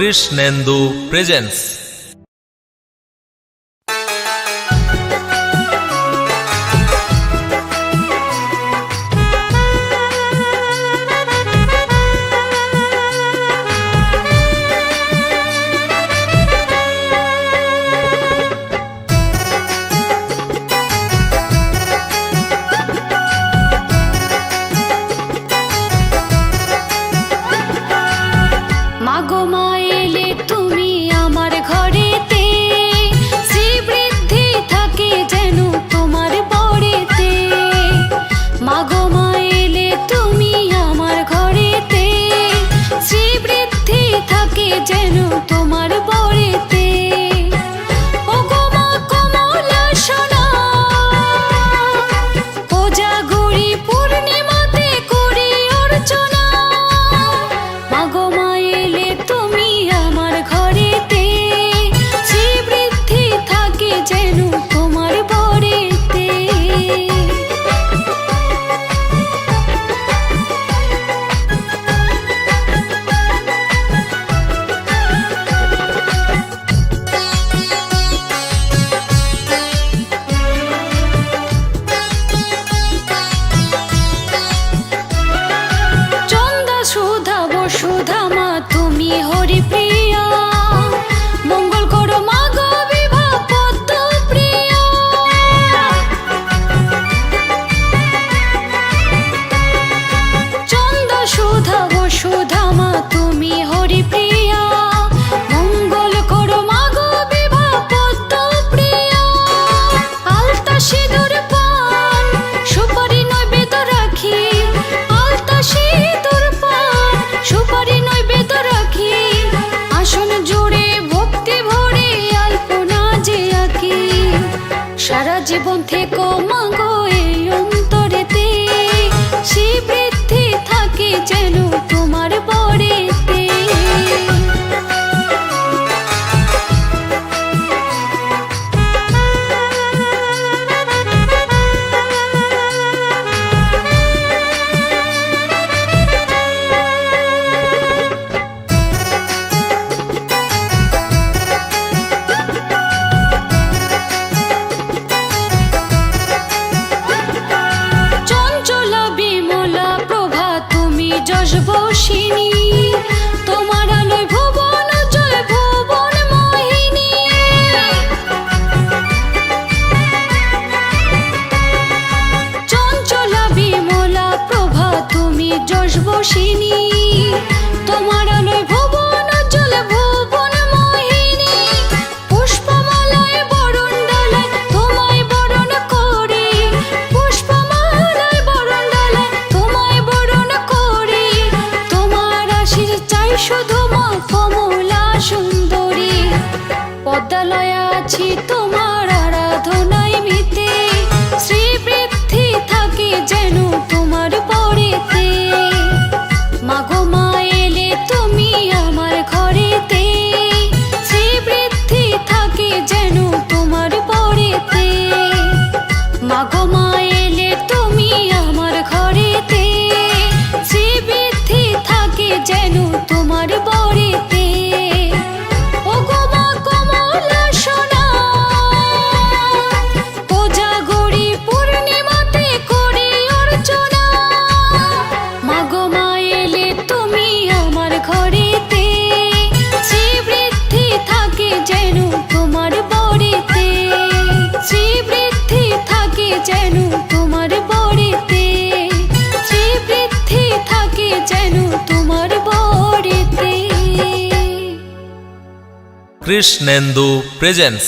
Krishnendu presence. সারা জীবন থেকো মাগো এই অন্তরেতে, শ্রীবৃদ্ধি থাকে যেন তোমার বরেতে। যশবসিনী তোমার আলোয় ভুবন জয় ভুবন মোহিনী, চঞ্চলা বিমলা প্রভা তুমি যশবসিনী তোমার আলোয় ভুবন জয় ভুবন মোহিনী। পুষ্পমালায় বরণ ডালায় তোমায় বরণ করি, পুষ্পমালায় বরণ ডালায় তোমায় বরণ করি। শুধু মা কমলা সুন্দরী, পদ্মালয়া আছি তোমার আরাধনায় মিতে, শ্রীবৃদ্ধি থাকে যেন তোমার পরেতে। মাগো মা এলে তুমি আমার ঘরেতে, শ্রীবৃদ্ধি থাকে যেন তোমার পরেতে। মাগো মা এলে তুমি আমার ঘরেতে, শ্রীবৃদ্ধি থাকে যেন তোমার বরেতে। ও গো মা কমলা সোনা, কোজাগরি পূর্ণিমাতে করি অর্চনা। মাগো মা এলে তুমি আমার ঘরেতে, শ্রীবৃদ্ধি থাকে যেন তোমার বরেতে, শ্রীবৃদ্ধি থাকে যেন তোমার বরেতে, শ্রীবৃদ্ধি থাকে যেন তোমার বরেতে। কৃষ্ণেন্দু প্রেজেন্স।